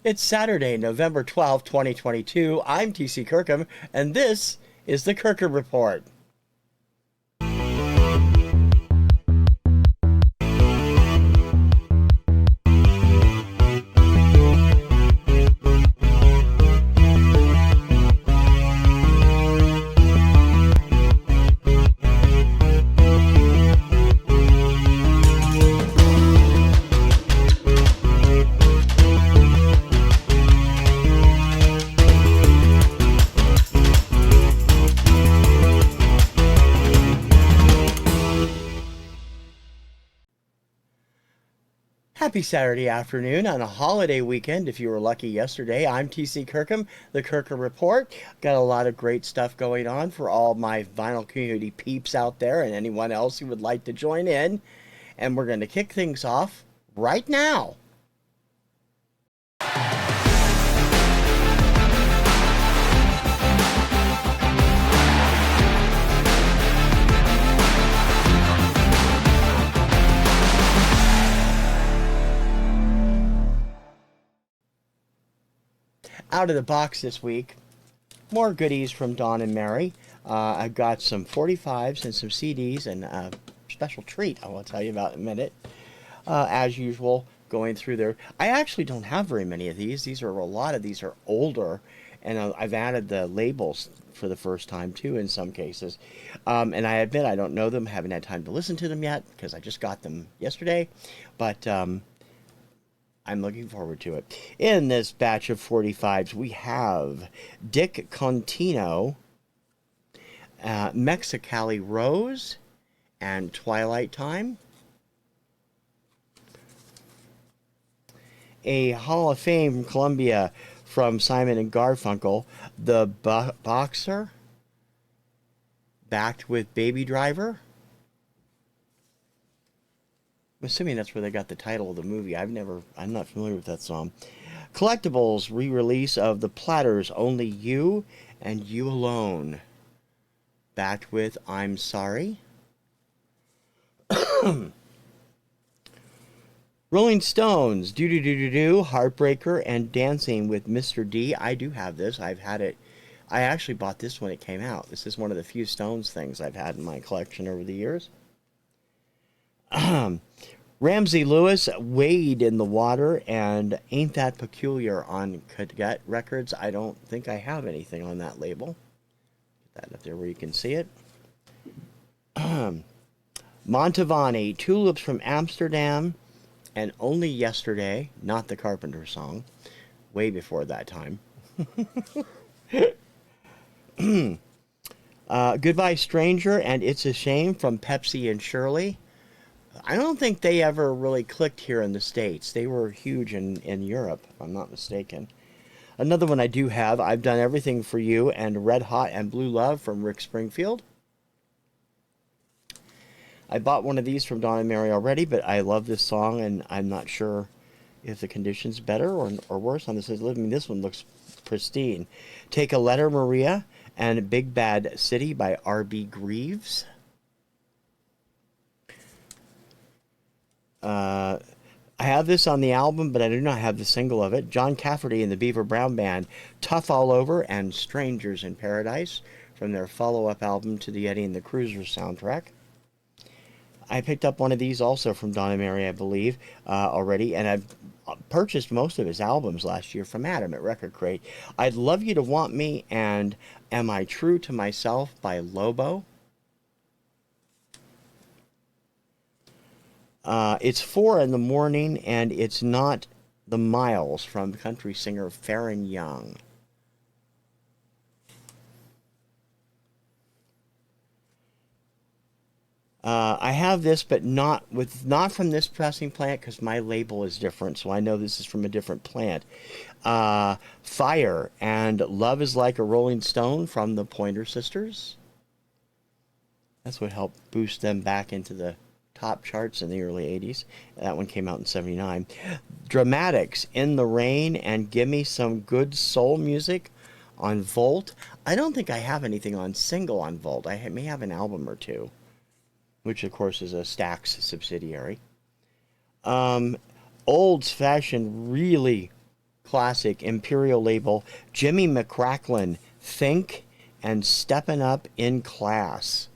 It's Saturday, November 12th, 2022. I'm TC Kirkham, and this is the Kirkham Report. Happy Saturday afternoon on a holiday weekend. If you were lucky yesterday, I'm TC Kirkham, the Kirkham Report. Got a lot of great stuff going on for all my vinyl community peeps out there and anyone else who would like to join in. And we're going to kick things off right now. Out of the box this week, more goodies from Dawn and Mary. I've got some 45s and some CDs and a special treat I will tell you about in a minute. As usual, going through there. I actually don't have very many of these. A lot of these are older, and I've added the labels for the first time too in some cases. And I admit I don't know them, haven't had time to listen to them yet because I just got them yesterday. But I'm looking forward to it. In this batch of 45s, we have Dick Contino, Mexicali Rose, and Twilight Time. A Hall of Fame from Columbia from Simon and Garfunkel, The Boxer, backed with Baby Driver. I'm assuming that's where they got the title of the movie. I'm not familiar with that song. Collectibles re-release of The Platters, Only You and You Alone. Backed with I'm Sorry. Rolling Stones, Do Do Do Do Do, Heartbreaker, and Dancing with Mr. D. I do have this. I've had it. I actually bought this when it came out. This is one of the few Stones things I've had in my collection over the years. Ramsey Lewis, Wade in the Water, and Ain't That Peculiar on Cadet Records. I don't think I have anything on that label. Get that up there where you can see it. Montavani, Tulips from Amsterdam, and Only Yesterday, not the Carpenter song, way before that time. Goodbye Stranger and It's a Shame from Pepsi and Shirley. I don't think they ever really clicked here in the States. They were huge in Europe, if I'm not mistaken. Another one I do have, I've Done Everything for You, and Red Hot and Blue Love from Rick Springfield. I bought one of these from Dawn and Mary already, but I love this song, and I'm not sure if the condition's better or worse on this. This one looks pristine. Take a Letter, Maria, and Big Bad City by R.B. Greaves. I have this on the album, but I do not have the single of it. John Cafferty and the Beaver Brown Band, Tough All Over, and Strangers in Paradise from their follow-up album to the Eddie and the Cruisers soundtrack. I picked up one of these also from Dawn and Mary, I believe, already, and I've purchased most of his albums last year from Adam at Record Crate. I'd Love You to Want Me and Am I True to Myself by Lobo. It's 4 in the morning, and it's not the Miles from country singer Farron Young. I have this, but not from this pressing plant because my label is different, so I know this is from a different plant. Fire and Love is Like a Rolling Stone from the Pointer Sisters. That's what helped boost them back into the top charts in the early 80s. That one came out in 79. Dramatics, In the Rain, and Give Me Some Good Soul Music on Volt. I don't think I have anything on single on Volt. I may have an album or two, which of course is a Stax subsidiary. Old-fashioned, really classic Imperial label, Jimmy McCracklin, Think and Steppin' Up in Class.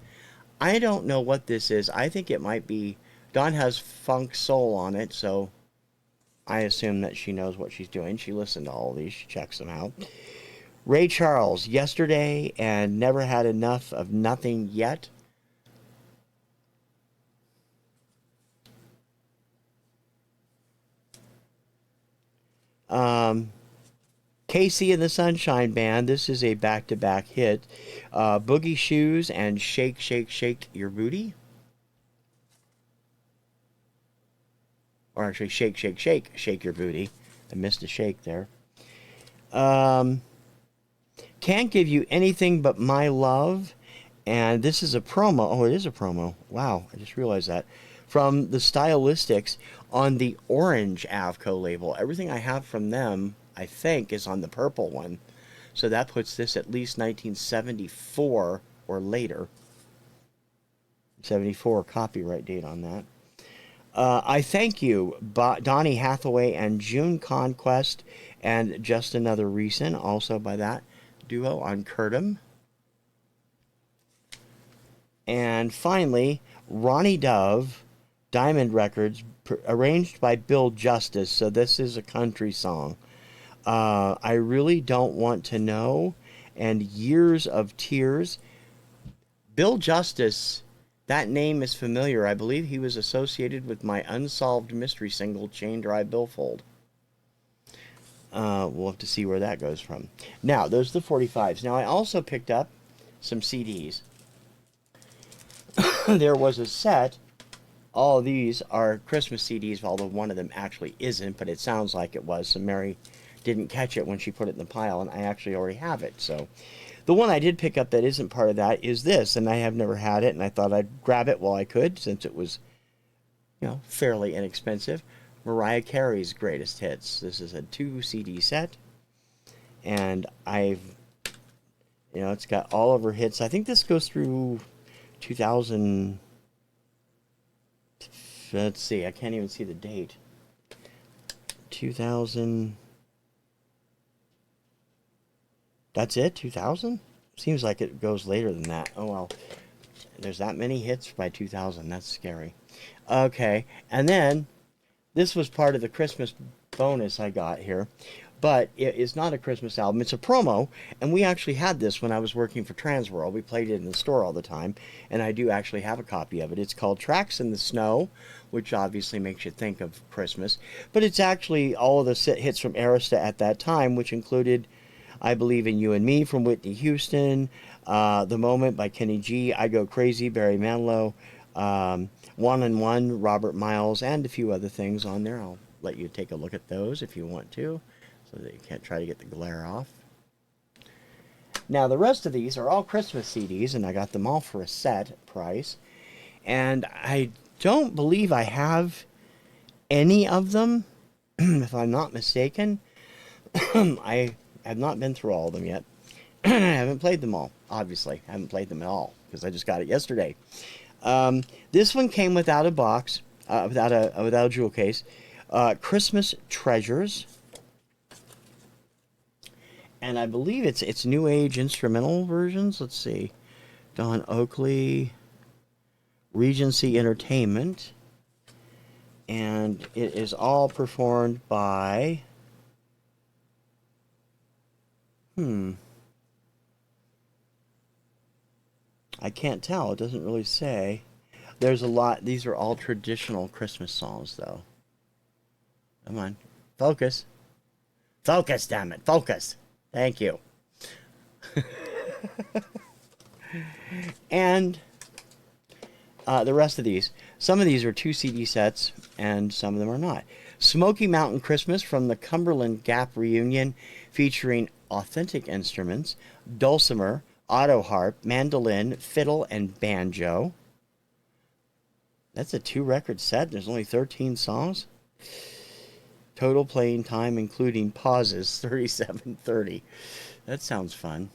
I don't know what this is. I think it might be, Dawn has funk soul on it, so I assume that she knows what she's doing. She listened to all these. She checks them out. Ray Charles, Yesterday and Never Had Enough of Nothing Yet. Casey and the Sunshine Band. This is a back-to-back hit. Boogie Shoes and Shake, Shake, Shake Your Booty. Or actually, Shake, Shake, Shake, Shake Your Booty. I missed a shake there. Can't Give You Anything But My Love. And this is a promo. Oh, it is a promo. Wow, I just realized that. From the Stylistics on the Orange Avco label. Everything I have from them, I think, is on the purple one. So that puts this at least 1974 or later. 74 copyright date on that. I Thank You, Donny Hathaway and June Conquest, and Just Another Reason, also by that duo on Kirkham. And finally, Ronnie Dove, Diamond Records, arranged by Bill Justice. So this is a country song. I Really Don't Want to Know, and Years of Tears. Bill Justice, that name is familiar. I believe he was associated with my unsolved mystery single, Chain Dry Billfold. We'll have to see where that goes from. Now, those are the 45s. Now, I also picked up some CDs. There was a set. All of these are Christmas CDs, although one of them actually isn't, but it sounds like it was. So Mary didn't catch it when she put it in the pile, and I actually already have it. So the one I did pick up that isn't part of that is this, and I have never had it, and I thought I'd grab it while I could, since it was, fairly inexpensive. Mariah Carey's Greatest Hits. This is a 2 CD set, and it's got all of her hits. I think this goes through 2000. Let's see, I can't even see the date. 2000. That's it? 2000? Seems like it goes later than that. Oh, well. There's that many hits by 2000. That's scary. Okay. And then, this was part of the Christmas bonus I got here. But it is not a Christmas album. It's a promo. And we actually had this when I was working for Transworld. We played it in the store all the time. And I do actually have a copy of it. It's called Tracks in the Snow, which obviously makes you think of Christmas. But it's actually all of the hits from Arista at that time, which included I Believe in You and Me from Whitney Houston, The Moment by Kenny G, I Go Crazy, Barry Manilow, One and One, Robert Miles, and a few other things on there. I'll let you take a look at those if you want to, so that you can't try to get the glare off. Now, the rest of these are all Christmas CDs, and I got them all for a set price. And I don't believe I have any of them, if I'm not mistaken. I have not been through all of them yet. I haven't played them all, obviously. I haven't played them at all, because I just got it yesterday. This one came without a box, without a jewel case. Christmas Treasures. And I believe it's New Age instrumental versions. Let's see. Don Oakley, Regency Entertainment. And it is all performed by... I can't tell. It doesn't really say. There's a lot. These are all traditional Christmas songs, though. Come on. Focus. Focus, damn it. Focus. Thank you. And the rest of these. Some of these are 2 CD sets, and some of them are not. Smoky Mountain Christmas from the Cumberland Gap Reunion, featuring authentic instruments, dulcimer, auto harp, mandolin, fiddle, and banjo. That's a 2-record set. There's only 13 songs. Total playing time, including pauses, 37:30. That sounds fun.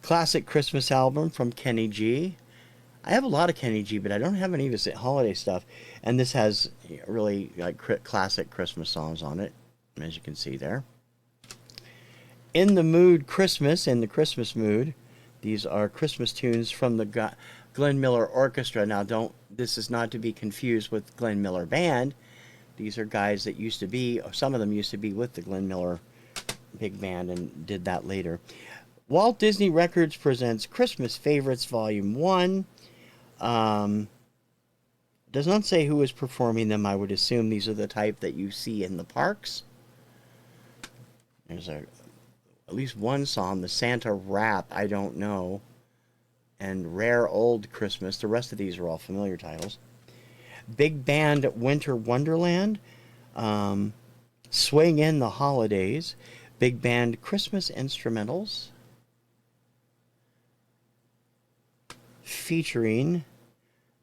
Classic Christmas album from Kenny G. I have a lot of Kenny G, but I don't have any of his holiday stuff. And this has really like classic Christmas songs on it, as you can see there. In the Mood Christmas, in the Christmas mood. These are Christmas tunes from the Glenn Miller Orchestra. Now, this is not to be confused with Glenn Miller Band. These are guys that used to be, some of them used to be with the Glenn Miller Big Band and did that later. Walt Disney Records presents Christmas Favorites Volume 1. Does not say who is performing them. I would assume these are the type that you see in the parks. There's at least one song, the Santa Rap, I don't know, and Rare Old Christmas. The rest of these are all familiar titles. Big Band Winter Wonderland, Swing in the Holidays, Big Band Christmas Instrumentals, featuring,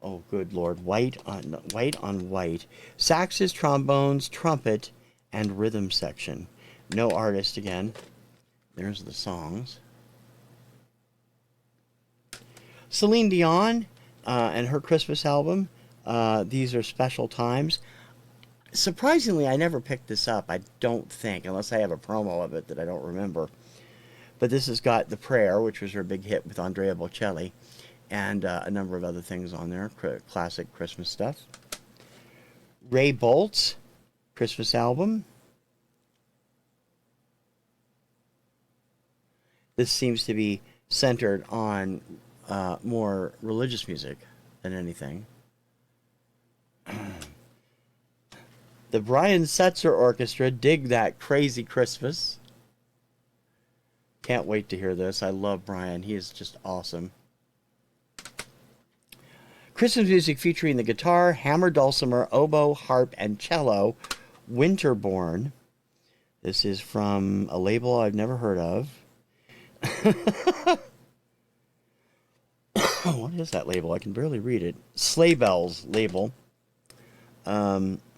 oh good Lord, white on white, saxes, trombones, trumpet, and rhythm section. No artist again. There's the songs. Celine Dion and her Christmas album. These are Special Times. Surprisingly, I never picked this up, I don't think, unless I have a promo of it that I don't remember. But this has got The Prayer, which was her big hit with Andrea Bocelli, and a number of other things on there, classic Christmas stuff. Ray Bolt's Christmas album. This seems to be centered on more religious music than anything. The Brian Setzer Orchestra, Dig That Crazy Christmas. Can't wait to hear this. I love Brian. He is just awesome. Christmas music featuring the guitar, hammer, dulcimer, oboe, harp, and cello. Winterborn. This is from a label I've never heard of. What is that label? I can barely read it. Sleigh Bells label.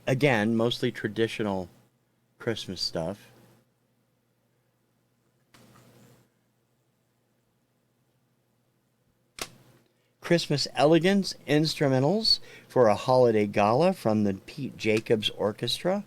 Again, mostly traditional Christmas stuff. Christmas Elegance Instrumentals for a Holiday Gala from the Pete Jacobs Orchestra.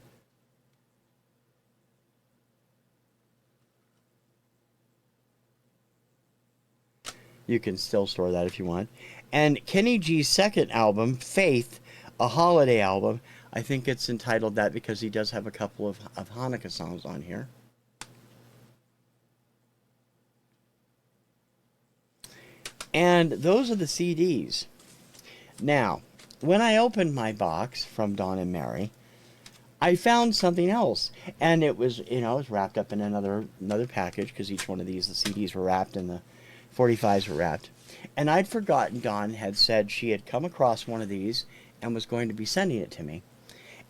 You can still store that if you want. And Kenny G's second album, Faith, a holiday album. I think it's entitled that because he does have a couple of Hanukkah songs on here. And those are the CDs. Now, when I opened my box from Dawn and Mary, I found something else. And it was, it was wrapped up in another package because each one of these, the CDs were wrapped and the 45s were wrapped. And I'd forgotten Dawn had said she had come across one of these and was going to be sending it to me.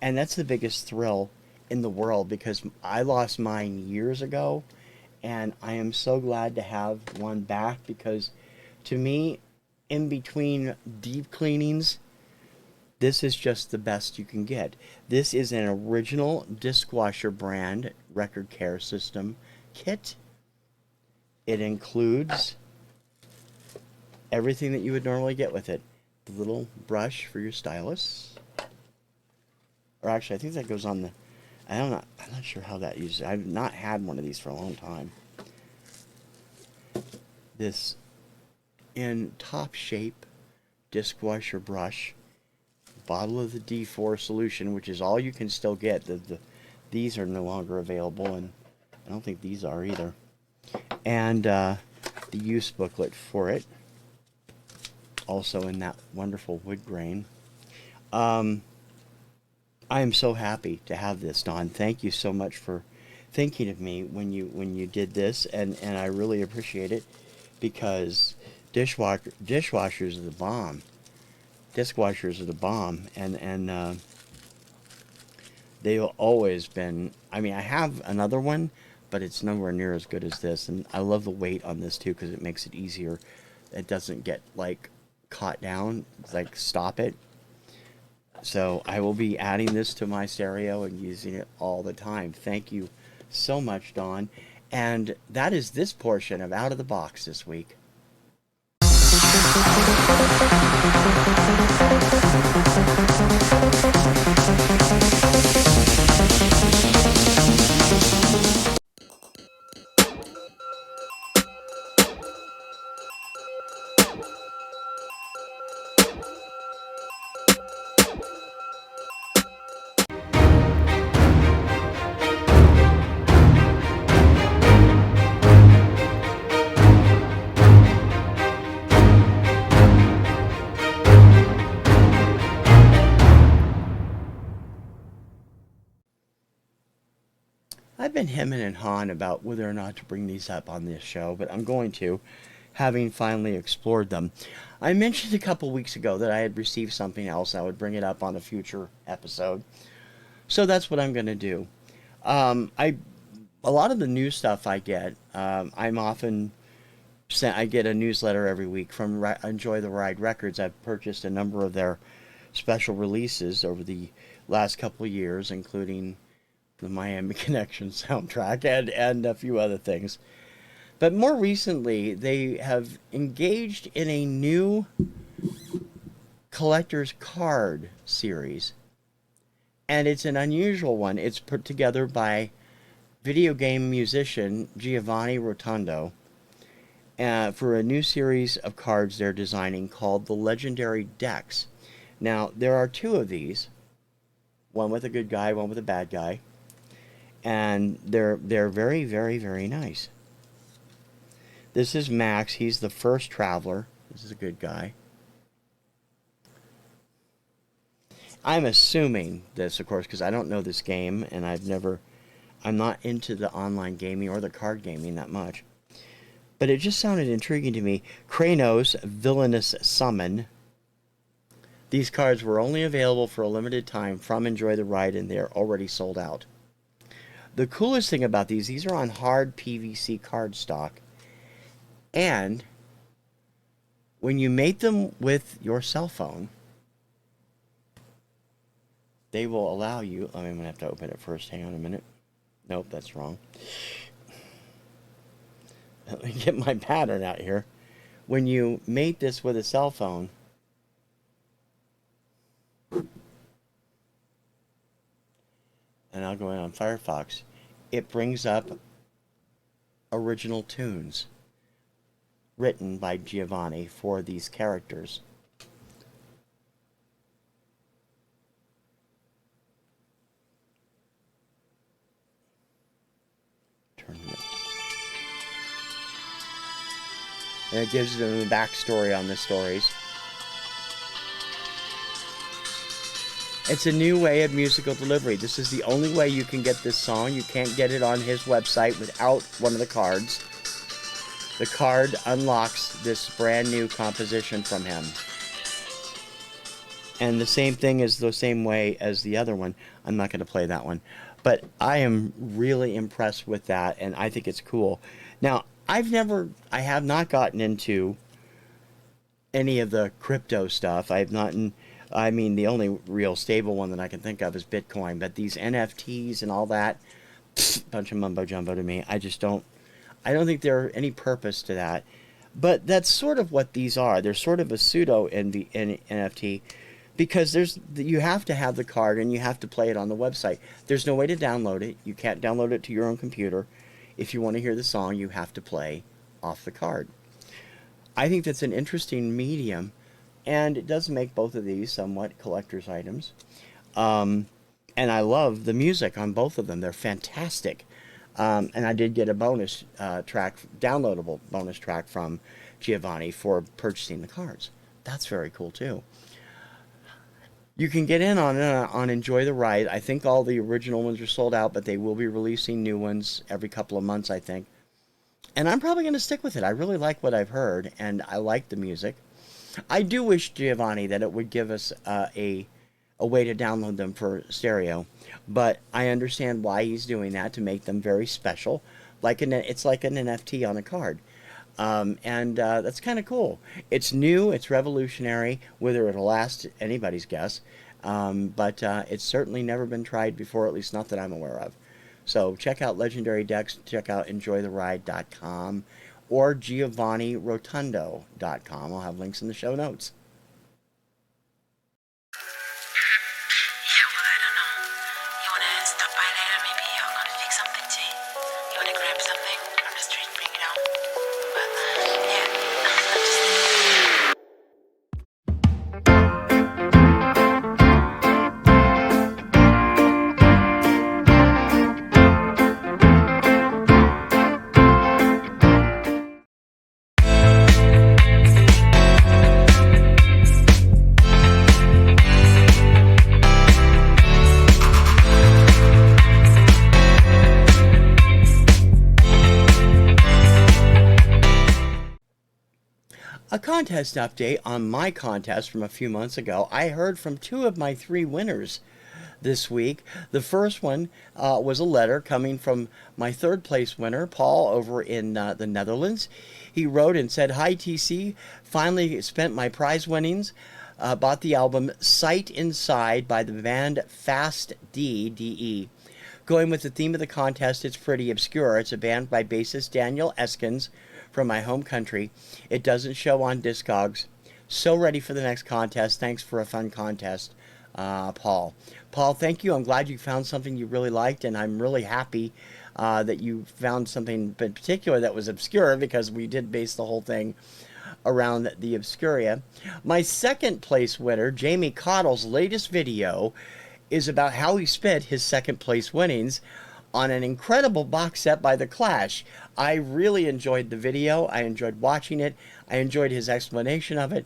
And that's the biggest thrill in the world because I lost mine years ago. And I am so glad to have one back because to me, in between deep cleanings, this is just the best you can get. This is an original dishwasher brand record care system kit. It includes everything that you would normally get with it. The little brush for your stylus. Or actually, I think that goes on the... I'm not sure how that uses. I've not had one of these for a long time. This in top shape dishwasher brush. Bottle of the D4 solution, which is all you can still get. These are no longer available, and I don't think these are either. And the use booklet for it. Also in that wonderful wood grain. I am so happy to have this, Dawn. Thank you so much for thinking of me when you did this, and I really appreciate it because dishwashers are the bomb. Dishwashers are the bomb, and they've always been. I mean, I have another one, but it's nowhere near as good as this, and I love the weight on this too because it makes it easier. It doesn't get like caught down, like stop it. So I will be adding this to my stereo and using it all the time. Thank you so much, Dawn. And that is this portion of Out of the Box this week. been hemming and hawing about whether or not to bring these up on this show, but I'm going to, having finally explored them. I mentioned a couple weeks ago that I had received something else. I would bring it up on a future episode. So that's what I'm going to do. A lot of the new stuff I get, I'm often sent. I get a newsletter every week from Enjoy the Ride Records. I've purchased a number of their special releases over the last couple of years, including the Miami Connection soundtrack and a few other things. But more recently, they have engaged in a new collector's card series. And it's an unusual one. It's put together by video game musician Giovanni Rotondo for a new series of cards they're designing called the Legendary Decks. Now, there are two of these, one with a good guy, one with a bad guy, and they're very, very, very nice. This is Max. He's the first traveler. This is a good guy. I'm assuming this, of course, because I don't know this game, and I'm not into the online gaming or the card gaming that much. But it just sounded intriguing to me. Kranos, Villainous Summon. These cards were only available for a limited time from Enjoy the Ride, and they're already sold out. The coolest thing about these are on hard PVC cardstock. And when you mate them with your cell phone, they will allow you... I'm going to have to open it first. Hang on a minute. Nope, that's wrong. Let me get my pattern out here. When you mate this with a cell phone, and I'll go in on Firefox, it brings up original tunes written by Giovanni for these characters. Turn it. And it gives them the backstory on the stories. It's a new way of musical delivery. This is the only way you can get this song. You can't get it on his website without one of the cards. The card unlocks this brand new composition from him. And the same thing is the same way as the other one. I'm not going to play that one. But I am really impressed with that, and I think it's cool. Now, I have not gotten into any of the crypto stuff. The only real stable one that I can think of is Bitcoin. But these NFTs and all that, bunch of mumbo jumbo to me. I don't think there's any purpose to that. But that's sort of what these are. They're sort of a pseudo NFT because you have to have the card and you have to play it on the website. There's no way to download it. You can't download it to your own computer. If you want to hear the song, you have to play off the card. I think that's an interesting medium, and it does make both of these somewhat collector's items. And I love the music on both of them. They're fantastic. And I did get a bonus downloadable bonus track from Giovanni for purchasing the cards. That's very cool too. You can get in on Enjoy the Ride. I think all the original ones are sold out, but they will be releasing new ones every couple of months, I think. And I'm probably going to stick with it. I really like what I've heard, and I like the music. I do wish, Giovanni, that it would give us a way to download them for stereo. But I understand why he's doing that, to make them very special. It's like an NFT on a card. That's kind of cool. It's new, it's revolutionary. Whether it'll last, anybody's guess. But it's certainly never been tried before, at least not that I'm aware of. So check out Legendary Decks, check out enjoytheride.com or giovannirotondo.com. I'll have links in the show notes. contest update on my contest from a few months ago. I heard from 2 of my 3 winners this week. The first one was a letter coming from my 3rd place winner, Paul, over in the Netherlands. He wrote and said, "Hi TC, finally spent my prize winnings. Bought the album Sight Inside by the band Fast D, D-E. Going with the theme of the contest, it's pretty obscure. It's a band by bassist Daniel Eskins from my home country. It doesn't show on Discogs. So ready for the next contest. Thanks for a fun contest, Paul." Paul, thank you. I'm glad you found something you really liked, and I'm really happy that you found something in particular that was obscure, because we did base the whole thing around the Obscuria. My 2nd place winner, Jamie Cottle's latest video is about how he spent his 2nd place winnings on an incredible box set by The Clash. I really enjoyed the video. I enjoyed watching it. I enjoyed his explanation of it.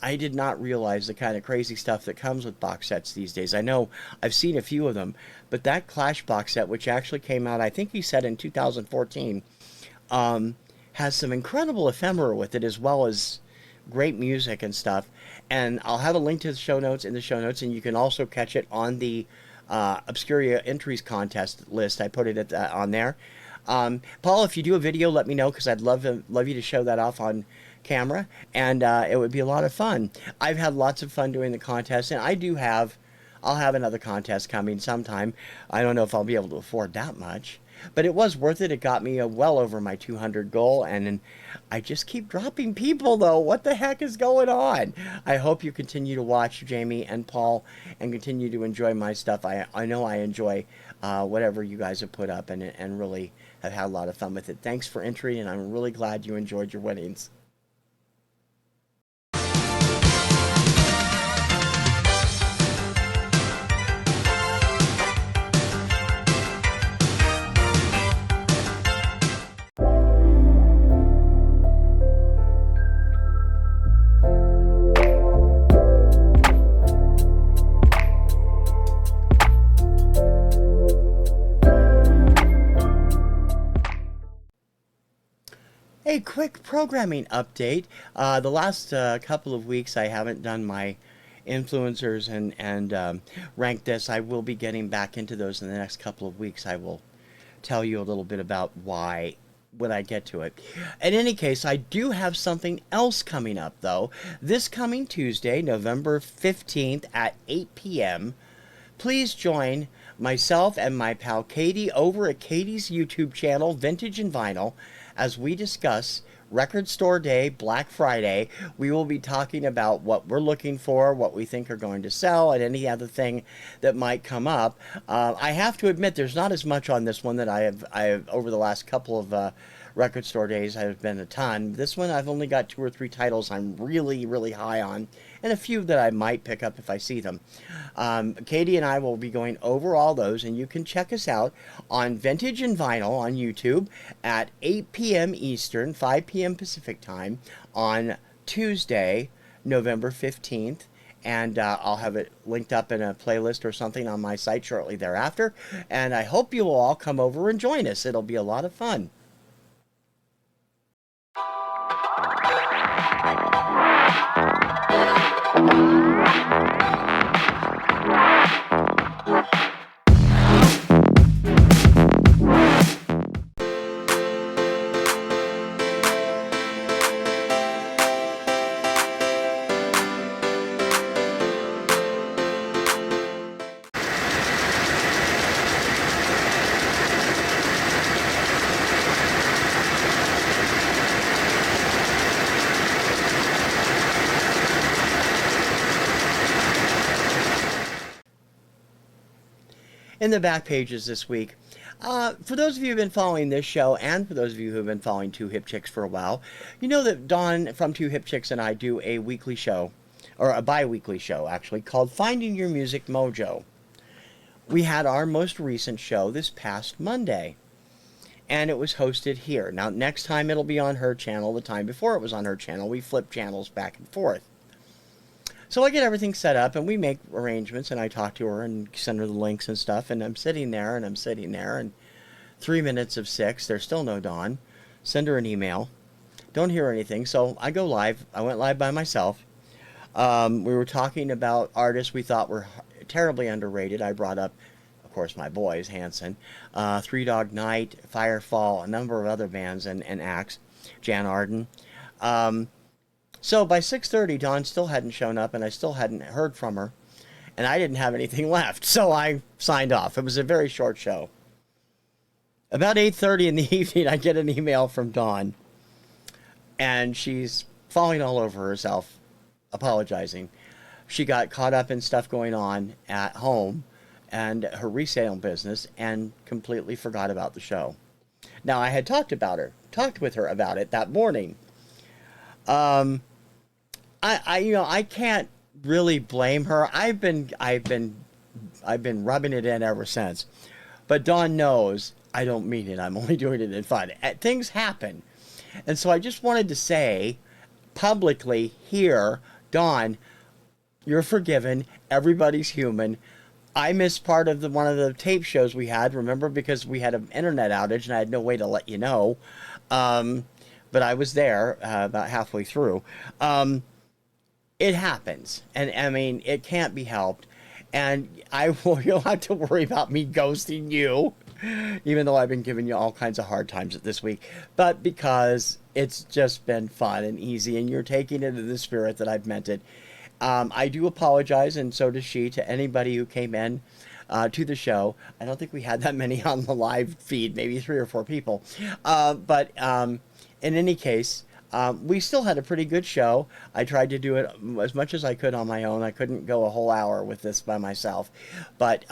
I did not realize the kind of crazy stuff that comes with box sets these days. I know I've seen a few of them, but that Clash box set, which actually came out, I think he said in 2014, has some incredible ephemera with it, as well as great music and stuff. And I'll have a link to the show notes in the show notes, and you can also catch it on the Obscuria entries contest list. I put it on there. Paul, if you do a video, let me know, because I'd love you to show that off on camera, and it would be a lot of fun. I've had lots of fun doing the contest, and I'll have another contest coming sometime. I don't know if I'll be able to afford that much, but it was worth it. It got me well over my 200 goal, and I just keep dropping people, though. What the heck is going on? I hope you continue to watch Jamie and Paul and continue to enjoy my stuff. I know I enjoy whatever you guys have put up, and really have had a lot of fun with it. Thanks for entering, and I'm really glad you enjoyed your winnings. A quick programming update. The last couple of weeks I haven't done my influencers and rank this. I will be getting back into those in the next couple of weeks. I will tell you a little bit about why when I get to it. In any case, I do have something else coming up, though. This coming Tuesday, November 15th at 8 p.m., please join myself and my pal Katie over at Katie's YouTube channel, Vintage and Vinyl, as we discuss Record Store Day, Black Friday. We will be talking about what we're looking for, what we think are going to sell, and any other thing that might come up. I have to admit, there's not as much on this one that I have over the last couple of Record Store Days. I've been a ton. This one, I've only got 2 or 3 titles I'm really, really high on, and a few that I might pick up if I see them. Katie and I will be going over all those, and you can check us out on Vintage and Vinyl on YouTube at 8 p.m. Eastern, 5 p.m. Pacific Time on Tuesday, November 15th. And I'll have it linked up in a playlist or something on my site shortly thereafter. And I hope you will all come over and join us. It'll be a lot of fun. In the back pages this week, for those of you who have been following this show, and for those of you who have been following Two Hip Chicks for a while, you know that Dawn from Two Hip Chicks and I do a weekly show, or a bi-weekly show actually, called Finding Your Music Mojo. We had our most recent show this past Monday, and it was hosted here. Now, next time it'll be on her channel. The time before it was on her channel. We flip channels back and forth. So I get everything set up, and we make arrangements, and I talk to her and send her the links and stuff, and I'm sitting there, and 3 minutes of 6, there's still no Dawn. Send her an email. don't hear anything. So I go live. I went live by myself. We were talking about artists we thought were terribly underrated. I brought up, of course, my boys, Hanson, Three Dog Night, Firefall, a number of other bands and acts, Jan Arden. So by 6:30, Dawn still hadn't shown up, and I still hadn't heard from her, and I didn't have anything left, so I signed off. It was a very short show. About 8:30 in the evening, I get an email from Dawn, and she's falling all over herself, apologizing. She got caught up in stuff going on at home and her resale business and completely forgot about the show. Now, I had talked with her about it that morning. I can't really blame her. I've been rubbing it in ever since. But Dawn knows I don't mean it. I'm only doing it in fun. Things happen. And so I just wanted to say publicly here, Dawn, you're forgiven. Everybody's human. I missed part of one of the tape shows we had, remember, because we had an internet outage and I had no way to let you know. But I was there about halfway through. It happens. And I mean, it can't be helped. And you'll have to worry about me ghosting you, even though I've been giving you all kinds of hard times this week. But because it's just been fun and easy, and you're taking it in the spirit that I've meant it. I do apologize, and so does she, to anybody who came in to the show. I don't think we had that many on the live feed, maybe 3 or 4 people. But in any case, we still had a pretty good show. I tried to do it as much as I could on my own. I couldn't go a whole hour with this by myself. But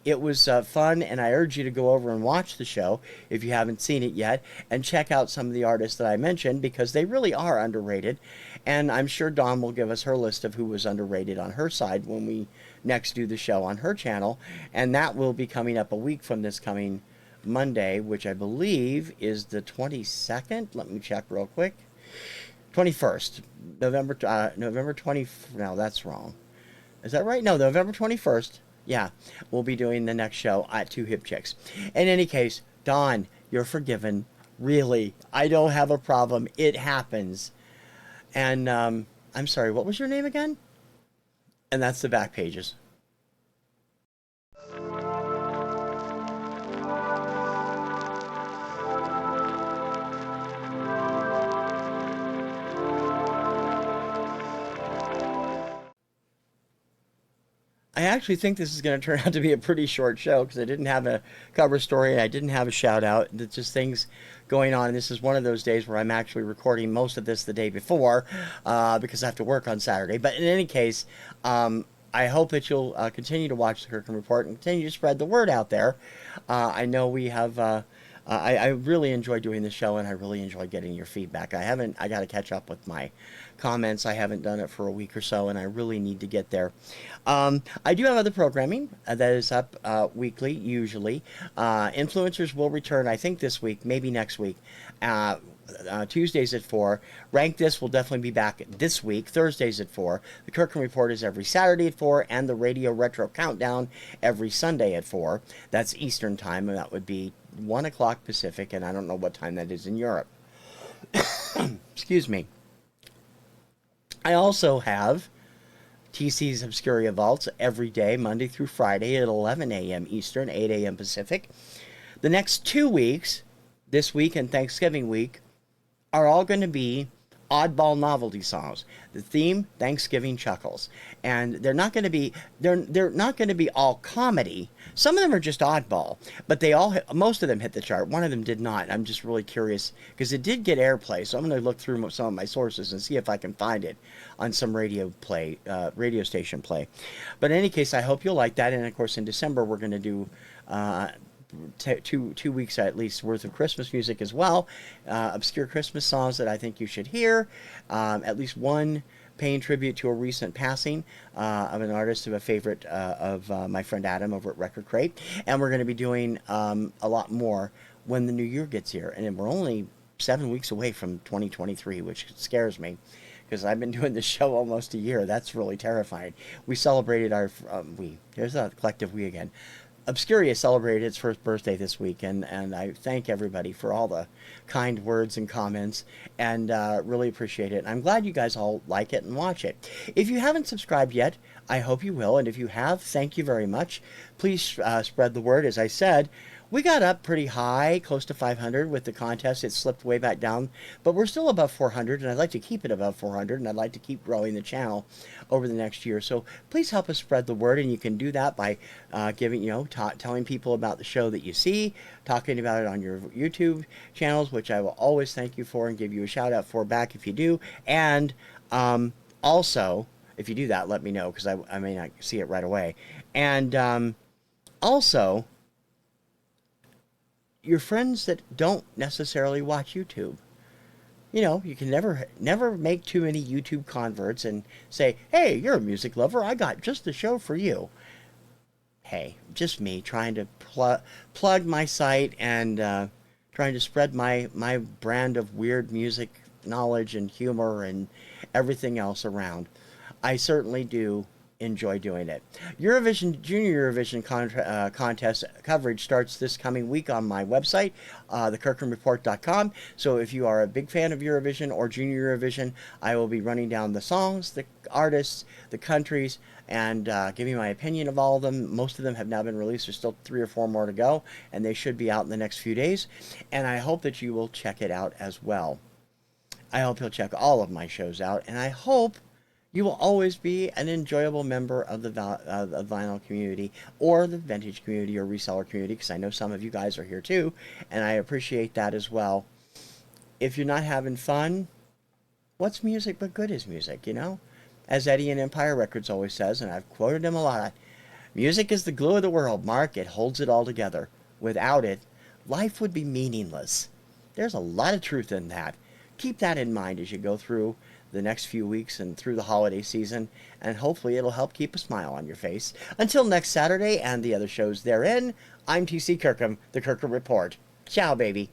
it was fun, and I urge you to go over and watch the show if you haven't seen it yet, and check out some of the artists that I mentioned, because they really are underrated. And I'm sure Dawn will give us her list of who was underrated on her side when we next do the show on her channel. And that will be coming up a week from this coming Monday, which I believe is the 22nd. Let me check real quick. 21st. November 20. No, that's wrong. Is that right? No, November 21st. Yeah, we'll be doing the next show at Two Hip Chicks. In any case, Dawn, you're forgiven. Really, I don't have a problem. It happens. And I'm sorry, what was your name again? And that's the back pages. I actually think this is going to turn out to be a pretty short show because I didn't have a cover story. I didn't have a shout out. It's just things going on. This is one of those days where I'm actually recording most of this the day before because I have to work on Saturday. But in any case, I hope that you'll continue to watch the Kirkham Report and continue to spread the word out there. I know we have... I really enjoy doing the show, and I really enjoy getting your feedback. I got to catch up with my comments. I haven't done it for a week or so, and I really need to get there. I do have other programming that is up weekly, usually. Influencers will return, I think, this week, maybe next week. Tuesdays at 4. Rank This will definitely be back this week, Thursdays at 4. The Kirkham Report is every Saturday at 4, and the Radio Retro Countdown every Sunday at 4. That's Eastern Time, and that would be 1 o'clock Pacific, and I don't know what time that is in Europe. Excuse me. I also have TC's Obscuria Vaults every day, Monday through Friday at 11 a.m. Eastern, 8 a.m. Pacific. The next 2 weeks, this week and Thanksgiving week, are all going to be oddball novelty songs. The theme, Thanksgiving Chuckles. And they're not going to be all comedy. Some of them are just oddball, but most of them hit the chart. One of them did not. I'm just really curious because it did get airplay, so I'm going to look through some of my sources and see if I can find it on some radio station play. But in any case, I hope you'll like that. And of course, in December, we're going to do 2 weeks at least worth of Christmas music as well. Obscure Christmas songs that I think you should hear. At least one paying tribute to a recent passing of an artist, of a favorite of my friend Adam over at Record Crate. And we're going to be doing a lot more when the new year gets here. And we're only 7 weeks away from 2023, which scares me, because I've been doing this show almost a year. That's really terrifying. We celebrated there's a collective we again. Obscuria celebrated its first birthday this week, and I thank everybody for all the kind words and comments, and really appreciate it. I'm glad you guys all like it and watch it. If you haven't subscribed yet, I hope you will, and if you have, thank you very much. Please spread the word. As I said, we got up pretty high, close to 500 with the contest. It slipped way back down, but we're still above 400, and I'd like to keep it above 400, and I'd like to keep growing the channel over the next year. So please help us spread the word, and you can do that by giving, telling people about the show that you see, talking about it on your YouTube channels, which I will always thank you for and give you a shout out for back if you do. And also, if you do that, let me know, because I may not see it right away. And also, your friends that don't necessarily watch YouTube. You can never make too many YouTube converts and say, hey, you're a music lover, I got just the show for you. Hey, just me trying to plug my site and trying to spread my brand of weird music knowledge and humor and everything else around. I certainly do enjoy doing it. Junior Eurovision contest coverage starts this coming week on my website, thekirkhamreport.com. So if you are a big fan of Eurovision or Junior Eurovision, I will be running down the songs, the artists, the countries, and giving my opinion of all of them. Most of them have now been released. There's still 3 or 4 more to go, and they should be out in the next few days. And I hope that you will check it out as well. I hope you'll check all of my shows out, and I hope you will always be an enjoyable member of the vinyl community or the vintage community or reseller community, because I know some of you guys are here too, and I appreciate that as well. If you're not having fun, what's music but good is music, As Eddie in Empire Records always says, and I've quoted him a lot, music is the glue of the world, Mark. It holds it all together. Without it, life would be meaningless. There's a lot of truth in that. Keep that in mind as you go through the next few weeks and through the holiday season, and hopefully it'll help keep a smile on your face. Until next Saturday and the other shows therein, I'm T.C. Kirkham, the Kirkham Report. Ciao, baby.